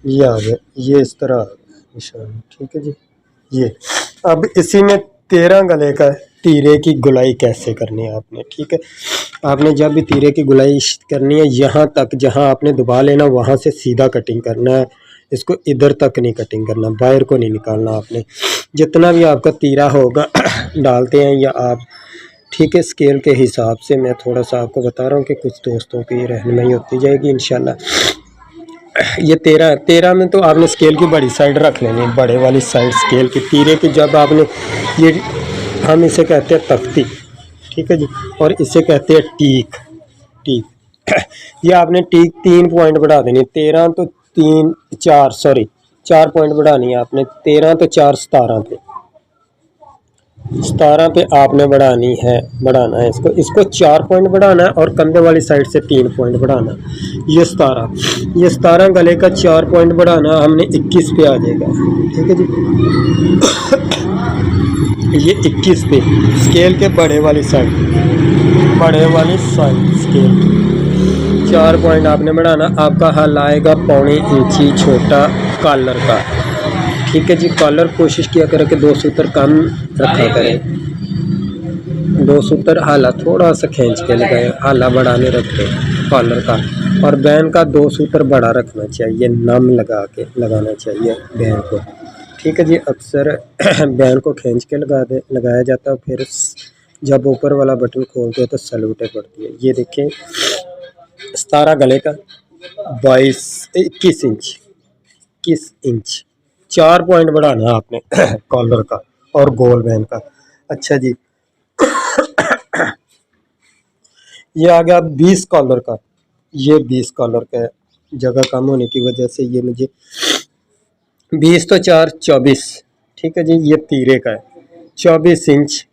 ये आ गया, ये इस तरह आ गया निशान, ठीक है जी। ये अब इसी में 13 गले का तीरे की गुलाई कैसे करनी है आपने, ठीक है। आपने जब भी तीरे की गुलाई करनी है, यहाँ तक जहाँ आपने दबा लेना वहाँ से सीधा कटिंग करना है, इसको इधर तक नहीं कटिंग करना, बाहर को नहीं निकालना आपने। जितना भी आपका तीरा होगा डालते हैं या आप, ठीक है, स्केल के हिसाब से मैं थोड़ा सा आपको बता रहा हूँ कि कुछ दोस्तों की रहनुमाई होती जाएगी इंशाल्लाह। ये 13 में तो आपने स्केल की बड़ी साइड रख लेनी, बड़े वाली साइड स्केल की तीरे की। जब आपने ये, हम इसे कहते हैं तख्ती, ठीक है जी, और इसे कहते हैं टीक। टीक ये आपने टीक 3 पॉइंट बढ़ा देनी, 13 तो 3 4 सॉरी 4 पॉइंट बढ़ानी है आपने, 13 तो 4 17 पे आपने बढ़ाना है इसको 4 पॉइंट बढ़ाना है, और कंधे वाली साइड से 3 पॉइंट बढ़ाना है। ये 17 गले का 4 पॉइंट बढ़ाना हमने 21 पे आ जाएगा, ठीक है जी। ये 21 पे स्केल के बड़े वाली साइड स्केल 4 पॉइंट आपने बढ़ाना। आपका हल आएगा 1.25 इंची छोटा कॉलर का, ठीक है जी। कॉलर कोशिश किया करें कि 2 सूत्र कम रखा करें, 2 सूत्र हाला थोड़ा सा खींच के लगाए, हाला बड़ा नहीं रखते कॉलर का। और बैन का 2 सूत्र बड़ा रखना चाहिए, नम लगाना चाहिए बैन को, ठीक है जी। अक्सर बैन को खींच के लगाया जाता है, फिर जब ऊपर वाला बटन खोलते हैं तो सलूटे पड़ती है। ये देखें 17 गले का 21 इंच 4 पॉइंट बढ़ाना है आपने कॉलर का और गोल बैन का। अच्छा जी, ये आ गया 20 कॉलर का। ये 20 कॉलर का जगह कम होने की वजह से ये मुझे 20 तो 4 24, ठीक है जी। ये तीरे का है 24 इंच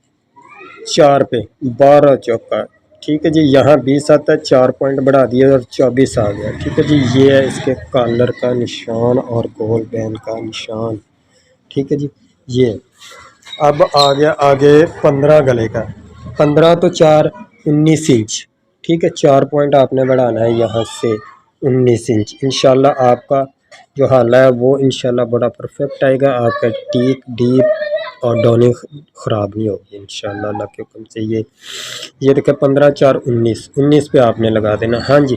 4 पे 12 चौका, ठीक है जी। यहाँ 20 आता है, 4 पॉइंट बढ़ा दिए और 24 आ गया, ठीक है जी। ये है इसके कॉलर का निशान और गोल बैन का निशान, ठीक है जी। ये अब आ गया आगे 15 गले का, 15 तो 4 19 इंच, ठीक है। 4 पॉइंट आपने बढ़ाना है यहाँ से 19 इंच। इंशाल्लाह आपका जो हाला है वो इंशाल्लाह बड़ा परफेक्ट आएगा, आपका टीक डीप और डोनी ख़राब नहीं होगी इंशाल्लाह अल्लाह के हुक्म से। ये देखिए 15 4 19 पे आपने लगा देना। हाँ जी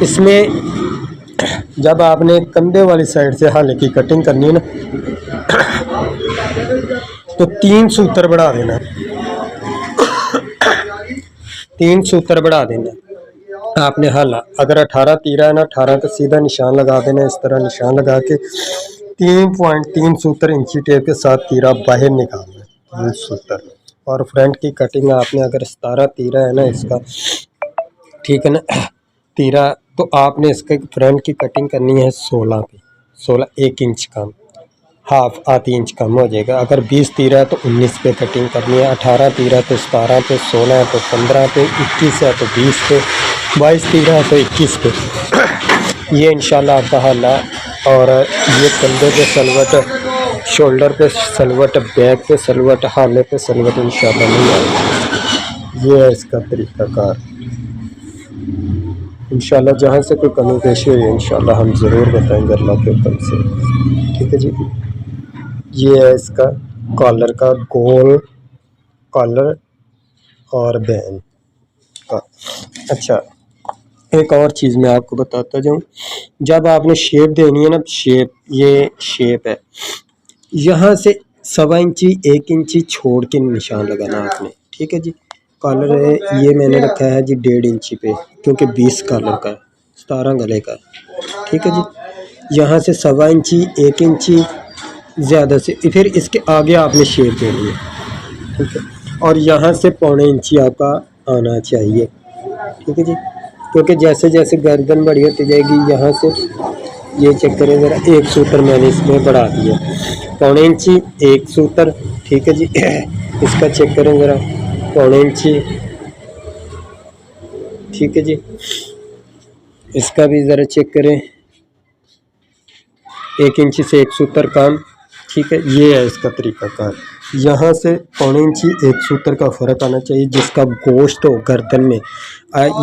इसमें जब आपने कंधे वाली साइड से हाले की कटिंग करनी है ना, तो 3 सूत्र बढ़ा देना, 3 सूत्र बढ़ा देना आपने हाला। अगर 18 तीरा है ना, 18 का सीधा निशान लगा देना, इस तरह निशान लगा के 3 सूत्र इंची टेप के साथ तीरा बाहर निकालना, 3 सूत्र। और फ्रंट की कटिंग आपने अगर 17 तीरा है ना इसका, ठीक है ना, तीरा, तो आपने इसके फ्रंट की कटिंग करनी है 16 पे, 16 1 इंच कम, हाफ आधी इंच कम हो जाएगा। अगर 20 तीरा है तो 19 पे कटिंग करनी है, 18 तीरा है तो 17 पे, 16 है तो 15 पे, 21 है तो 20 पे, 22 तीरा है तो 21 पे। ये इंशाल्लाह आपका हाला। और ये कंधे पे सलवट, शोल्डर पे सलवट, बैक पे सलवट, हाले पे सलवट इंशाल्लाह नहीं आएगी। ये है इसका तरीक़ाकार। इंशाल्लाह जहाँ से कोई कमी पेशी हुई इंशाल्लाह हम ज़रूर बताएंगे अल्लाह के हुक्म से, ठीक है जी। ये है इसका कॉलर का गोल कॉलर और बैन का। अच्छा, एक और चीज़ मैं आपको बताता जाऊँ, जब आपने शेप देनी है ना, ये शेप है, यहाँ से 1.25 इंची 1 इंची छोड़ के निशान लगाना आपने, ठीक है जी। कॉलर है ये मैंने रखा है जी 1.5 इंची पे, क्योंकि 20 कॉलर का 17 गले का, ठीक है जी। यहाँ से 1.25 इंची 1 इंची ज़्यादा से, फिर इसके आगे आपने शेप देनी है, ठीक है। और यहाँ से 1.25 इंची आपका आना चाहिए, ठीक है जी। क्योंकि जैसे जैसे गर्दन बड़ी होती जाएगी, यहाँ से ये चेक करें ज़रा, 1 सूत्र मैंने इसमें बढ़ा दिया, 1.25 इंची 1 सूत्र, ठीक है जी। इसका चेक करें ज़रा, 1.25 इंची, ठीक है जी। इसका भी ज़रा चेक करें, 1 इंची से 1 सूत्र कम, ठीक है। ये है इसका तरीक़ाकार। यहाँ से पौने इंची एक सूत्र का फ़र्क आना चाहिए, जिसका गोश्त हो गर्दन में।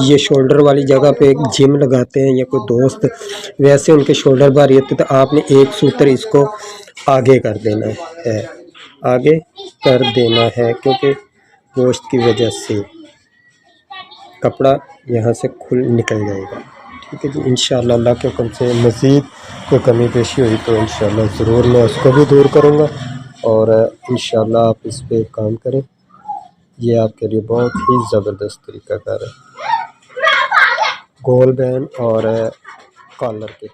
ये शोल्डर वाली जगह पे एक जिम लगाते हैं या कोई दोस्त, वैसे उनके शोल्डर भारी होते, तो आपने एक सूत्र इसको आगे कर देना है, आगे कर देना है, क्योंकि गोश्त की वजह से कपड़ा यहाँ से खुल निकल जाएगा। ठीक है जी, इंशाअल्लाह अल्लाह के हुक्म से मज़ीद कोई कमी पेशी हुई तो इंशाअल्लाह ज़रूर मैं उसको भी दूर करूँगा, और इंशाअल्लाह आप इस पे काम करें। ये आपके लिए बहुत ही ज़बरदस्त तरीक़ाकार है गोल बैन और कॉलर के।